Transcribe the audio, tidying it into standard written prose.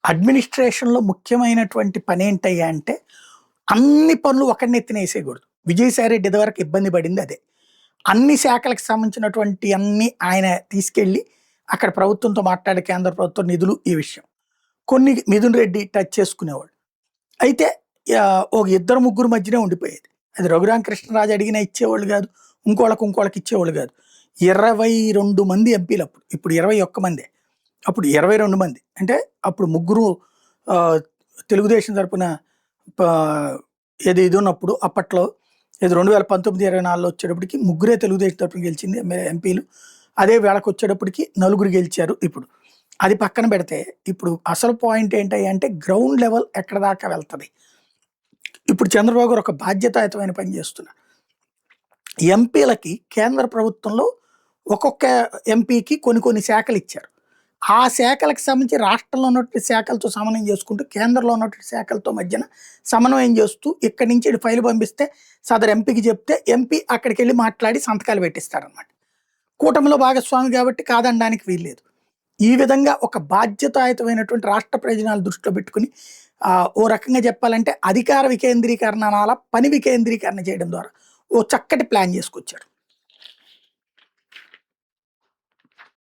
అడ్మినిస్ట్రేషన్‌లో ముఖ్యమైనటువంటి పనేంటయ్యా అంటే, అన్ని పనులు ఒకడినెత్తిన ఏసేయగూడదు. విజయసాయి రెడ్డి ఇదివరకు ఇబ్బంది పడింది అదే. అన్ని శాఖలకు సంబంధించినటువంటి అన్నీ ఆయన తీసుకెళ్ళి, అక్కడ ప్రభుత్వంతో మాట్లాడి కేంద్ర ప్రభుత్వం నిధులు ఈ విషయం. కొన్ని మిథున్ రెడ్డి టచ్ చేసుకునేవాడు. అయితే ఒక ఇద్దరు ముగ్గురు మధ్యనే ఉండిపోయేది. అది రఘురామకృష్ణరాజు అడిగినా ఇచ్చేవాళ్ళు గాదు. ఇంకోళ్ళకి ఇచ్చేవాళ్ళు గాదు. 22 మంది ఎంపీలప్పుడు. ఇప్పుడు 21 మందే. అప్పుడు 22 మంది. అంటే అప్పుడు ముగ్గురు తెలుగుదేశం తరపున ప ఏది ఇదున్నప్పుడు అప్పట్లో ఏది 2019, 24లో వచ్చేటప్పటికి ముగ్గురే తెలుగుదేశం తరపున గెలిచింది ఎంపీలు. అదే వేళకొచ్చేటప్పటికి నలుగురు గెలిచారు ఇప్పుడు. అది పక్కన పెడితే ఇప్పుడు అసలు పాయింట్ ఏంటంటే గ్రౌండ్ లెవెల్ ఎక్కడి దాకా వెళ్తది. ఇప్పుడు చంద్రబాబు గారు ఒక బాధ్యతాయుతమైన పని చేస్తున్నారు. ఎంపీలకి కేంద్ర ప్రభుత్వంలో ఒక్కొక్క ఎంపీకి కొన్ని శాఖలు ఇచ్చారు. ఆ శాఖలకు సంబంధించి రాష్ట్రంలో ఉన్నటువంటి శాఖలతో సమన్వయం చేసుకుంటూ, కేంద్రంలో ఉన్నటువంటి శాఖలతో మధ్యన సమన్వయం చేస్తూ ఇక్కడి నుంచి ఈడు ఫైల్ పంపిస్తే సదరు ఎంపీకి చెప్తే ఎంపీ అక్కడికెళ్ళి మాట్లాడి సంతకాలు పెట్టిస్తారనమాట. కూటమిలో భాగస్వామి కాబట్టి కాదనడానికి వీల్లేదు. ఈ విధంగా ఒక బాధ్యతాయుతమైనటువంటి రాష్ట్ర ప్రయోజనాలు దృష్టిలో పెట్టుకుని ఓ రకంగా చెప్పాలంటే అధికార వికేంద్రీకరణ అనాలా, పని వికేంద్రీకరణ చేయడం ద్వారా ఓ చక్కటి ప్లాన్ చేసుకొచ్చాడు.